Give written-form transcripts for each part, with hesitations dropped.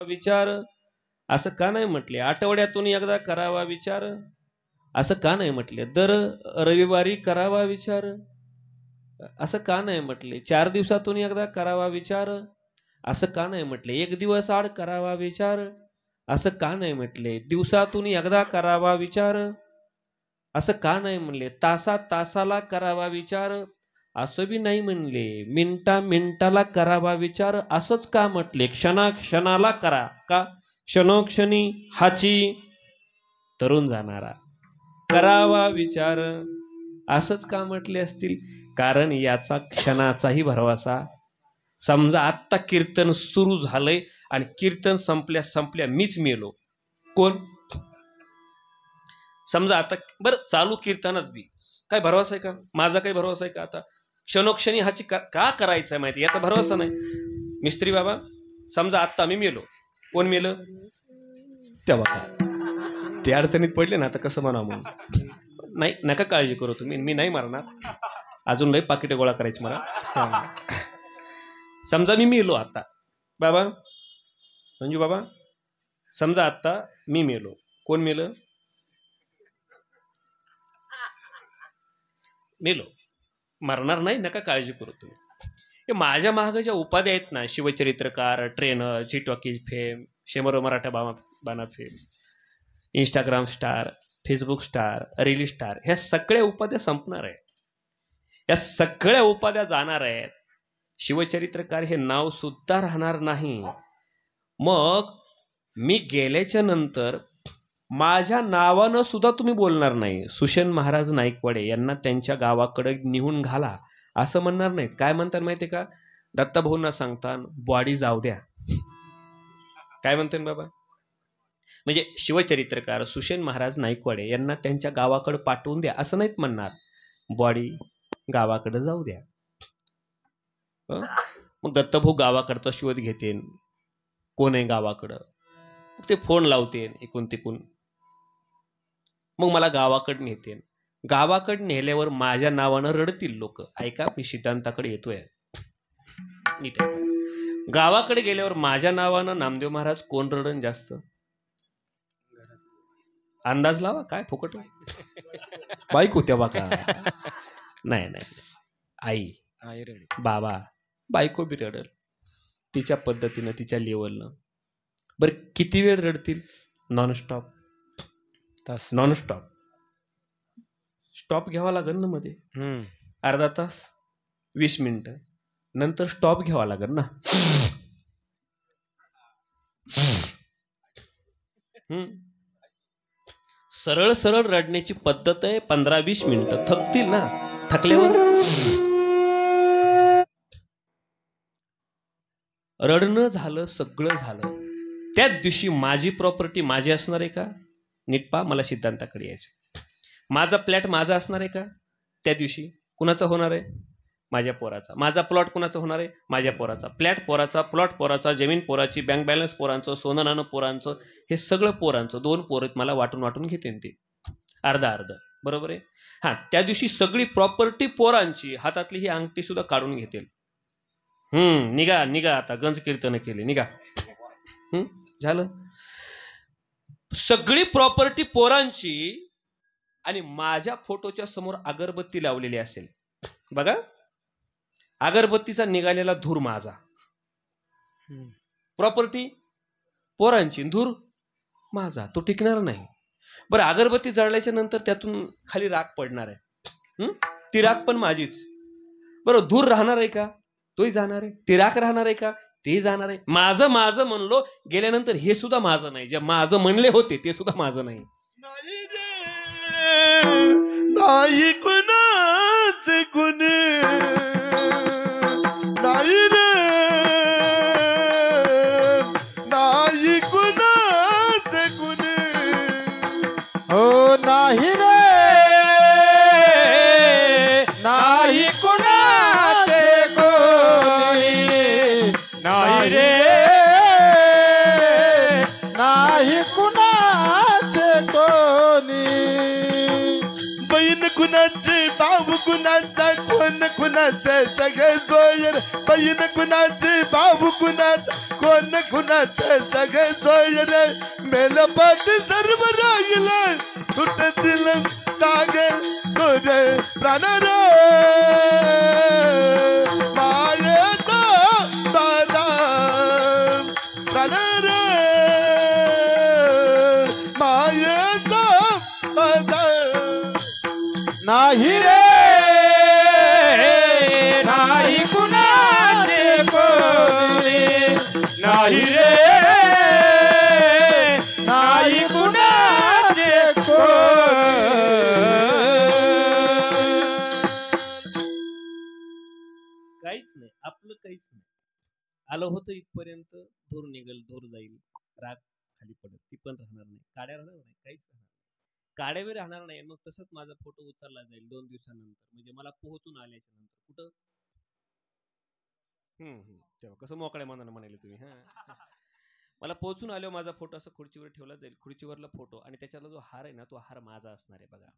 विचार असं का नाही म्हटले? आठवड्यातून एकदा करावा विचार असं का नाही म्हटले? दर रविवारी करावा विचार असं का नाही म्हटले? 4 दिवसातून एकदा करावा विचार असं का नाही म्हटले? 1 दिवस आड करावा विचार असं का नाही म्हटले? दिवसातून एकदा करावा विचार असं का नाही म्हणले? तासाला करावा विचार असं बी नाही म्हणले. मिनिटाला करावा विचार असंच का म्हटले? क्षणाला करा का? क्षणोक्षणी हाची तरुण जाणारा करावा विचार असंच का म्हटले असतील? कारण याचा क्षणाचाही भरवसा. समजा आत्ता कीर्तन सुरू झालंय आणि कीर्तन संपल्या मीच मेलो. कोण? समजा आता बरं चालू कीर्तनात बी काय भरवसा आहे का? माझा काही भरवसा आहे का? आता क्षणोक्षणी हाची का करायचं आहे माहिती? याचा भरवसा नाही. मिस्त्री बाबा समजा आत्ता मी मेलो. कोण मेलं? तेव्हा का ते अडचणीत पडले ना, आता कसं म्हणा म्हणून. नाही नका काळजी करू तुम्ही, मी नाही मारणार. अजून लई पाकिटे गोळा करायची मला. समजा मी मेलो आता बाबा, संजू बाबा, समजा आता मी मेलो. कोण मेलं? मेलो. मरणार नाही, नका काळजी करू तुम्ही. हे माझ्या मागे ज्या उपाध्या आहेत ना, शिवचरित्रकार, ट्रेनर, चिटॉकीज फेम, शेमरो मराठा बाणा fame, Instagram star, Facebook star, reel star, ह्या सगळ्या उपाध्या संपणार आहेत. या सगळ्या उपाध्या जाणार आहेत. शिवचरित्रकार हे नाव सुद्धा राहणार नाही. मग मी गेल्याच्या नंतर माझ्या नावानं सुद्धा तुम्ही बोलणार नाही. सुषेण महाराज नाईकवाडे यांना त्यांच्या गावाकडे निहून घाला असं म्हणणार नाहीत. काय म्हणतात माहिती का? दत्ताभाऊंना सांगता बॉडी जाऊ द्या. काय म्हणतात बाबा? म्हणजे शिवचरित्रकार सुषेण महाराज नाईकवाडे यांना त्यांच्या गावाकडे पाठवून द्या असं नाहीत म्हणणार. बॉडी गावाकडे जाऊ द्या. मग दत्तभाऊ गावाकडचा शोध घेतेन, कोण आहे गावाकडं, ते फोन लावते इकून तिकून, मग मला गावाकडे नेते. गावाकडे नेल्यावर माझ्या नावानं रडतील लोक. ऐका, मी सिद्धांताकडे येतोय नीट. गावाकडे गेल्यावर माझ्या नावानं नामदेव महाराज कोण रडन जास्त? अंदाज लावा. काय फुकट बायको तेव्हा का? नाही नाही, आई बाबा, बायको बी रडल तिच्या पद्धतीनं, तिच्या लेवलनं. बरं किती वेळ रडतील? नॉनस्टॉप. नॉनस्टॉप. स्टॉप घ्यावा लागेल ना मध्ये. अर्धा तास, 20 मिनिटं नंतर स्टॉप घ्यावा लागेल ना. सरळ सरळ रडण्याची पद्धत आहे. 15-20 मिनिटं थकतील ना. थकल्यावर रडणं झालं, सगळं झालं. त्याच दिवशी माझी प्रॉपर्टी माझी असणार आहे का? नीट पहा, मला सिद्धांताकडे यायचं. माझा फ्लॅट माझा असणार आहे का? त्या दिवशी कुणाचा होणार आहे? माझ्या पोराचा. माझा प्लॉट कुणाचा होणार आहे? माझ्या पोराचा. फ्लॅट पोराचा, प्लॉट पोराचा, जमीन पोराची, बँक बॅलन्स पोरांचं, सोनं नाणं पोरांचं, हे सगळं पोरांचं. 2 पोरं मला वाटून घेते ते अर्धा बरोबर आहे. हा, त्या दिवशी सगळी प्रॉपर्टी पोरांची. हातातली ही अंगठी सुद्धा काढून घेतील. निघा आता, गंज कीर्तन केले, निघा. झालं. सगळी प्रॉपर्टी पोरांची आणि माझ्या फोटोच्या समोर अगरबत्ती लावलेली असेल बघा. अगरबत्तीचा निघालेला धूर माझा. प्रॉपर्टी पोरांची, धूर माझा. तो टिकणार नाही. बरं, अगरबत्ती जळल्याच्या नंतर त्यातून खाली राख पडणार आहे. ती राख पण माझीच. बरं, धूर राहणार आहे का? तोही जाणार आहे. ती राख राहणार आहे का? ते जाणार आहे. माझं म्हणलो गेल्यानंतर हे सुद्धा माझं नाही. जे माझं म्हणले होते ते सुद्धा माझं नाही. नाही कुणाचे गुन्हे, नाही रे, नाही कुणाचे गुन्हे, हो नाही रे, नाही कुणाचे गुन्हे, नाही रे, नाही कुणाचे कोणी. बहीण कुणाचे भाऊ कुणाचा कोण कुणाचं सगळं सोय रे बहीण कुणाची भाऊ कुणाचा कोण कुणाचं सगळं सोय रे मेल पाठ सर्व राहिलं सुटतील तागे तुझे प्राण रे मायेचा दादा प्राण रे मायेचा दादा नाही रे नाही कुणाचे कोणी नाही रे नाही कुणाचे कोणी काहीच नाही, आपलं काहीच नाही. आलं होतं इथपर्यंत, धूर निघेल, धूर जाईल, राग खाली पडत, ती पण राहणार नाही, काड्या राहणार नाही, काहीच राहणार नाही. काड्यावी राहणार नाही. मग तसंच माझा फोटो उचलला जाईल 2 दिवसानंतर, म्हणजे मला पोहोचून आल्याच्या नंतर. कुठं तेव्हा कसं मोकळ्या मनानं म्हणाले तुम्ही. हा मला पोहोचून आल्यावर माझा फोटो असं खुर्चीवर ठेवला जाईल, खुर्चीवरला फोटो, आणि त्याच्यातला जो हार आहे ना, तो हार माझा असणार आहे. बघा,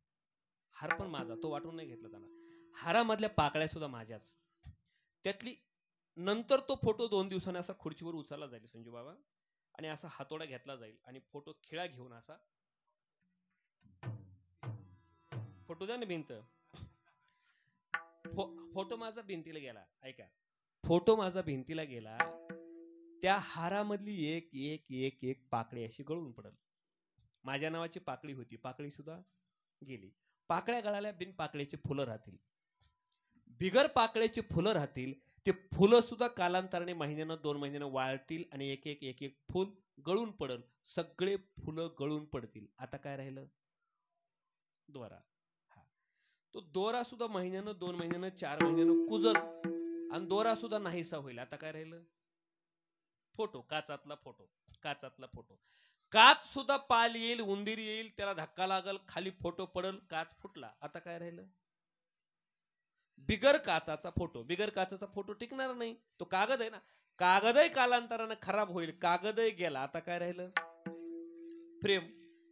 हार पण माझा, तो वाटून नाही घेतला जाणार. हारामधल्या पाकळ्या सुद्धा माझ्याच. त्यातली नंतर तो फोटो 2 दिवसांनी असा खुर्चीवर उचलला जाईल संजू बाबा, आणि असा हातोडा घेतला जाईल आणि फोटो खिळा घेऊन असा फोटो द्या ना भिंत. फोटो माझा भिंतीला गेला. ऐका, फोटो माझा भिंतीला गेला, त्या हारामधली एक एक एक एक पाकळी अशी गळून पडल. माझ्या नावाची पाकळी होती, पाकळी सुद्धा गेली. पाकळ्या गळाल्या, बिन पाकळीची फुलं राहतील, बिगर पाकळ्याची फुलं राहतील. ते फुलं सुद्धा कालांतराने, महिन्यानं 2 महिन्यानं वाळतील आणि एक एक एक एक फुल गळून पडल. सगळे फुलं गळून पडतील. आता काय राहिलं? दोरा. तो दोरा सुद्धा महिन्यानं, 2 महिन्यानं, 4 महिन्यानं कुजल आणि दोरा सुद्धा नाहीसा होईल. आता काय राहिलं? फोटो, काचातला फोटो, काचातला फोटो. काच सुद्धा पाल येईल, उंदीर येईल, त्याला धक्का लागल, खाली फोटो पडल, काच फुटला. आता काय राहिलं? बिगर काचाचा फोटो. बिगर काचाचा फोटो टिकणार नाही, तो कागद आहे ना. कागदही कालांतरानं खराब होईल, कागदही गेला. आता काय राहिलं? फ्रेम.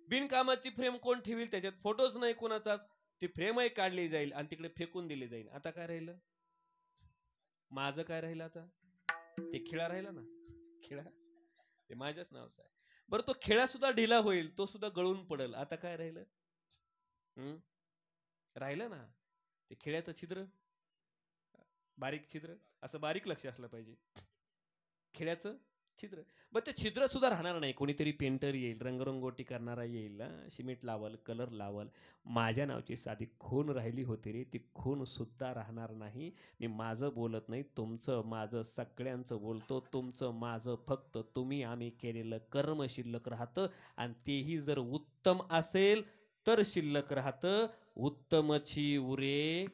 बिनकामाची फ्रेम कोण ठेवील? त्याच्यात फोटोच नाही कोणाचाच, ती फ्रेमही काढली जाईल आणि तिकडे फेकून दिली जाईल. आता काय राहिलं? माझं काय राहिलं? आता ते खिळा राहिला ना, खिळा ते माझ्याच नावाचा आहे. बरं, तो खिळा सुद्धा ढिला होईल, तो सुद्धा गळून पडल. आता काय राहिलं? राहिलं ना ते खिळ्याचं छिद्र, बारीक छिद्र, असं बारीक लक्ष असलं पाहिजे. खिळ्याचं छिद्र. बरं, ते छिद्र सुद्धा राहणार नाही. कोणीतरी पेंटर येईल, रंगरंगोटी करणारा येईल, सिमेंट लावल, कलर लावल. माझ्या नावची साधी खून राहिली होती रे, ती खून सुद्धा राहणार नाही. मी माझं बोलत नाही, तुमचं माझं सगळ्यांचं बोलतो. तुमचं माझं फक्त तुम्ही आम्ही केलेलं कर्म शिल्लक राहतं, आणि तेही जर उत्तम असेल तर शिल्लक राहतं. उत्तमची उरे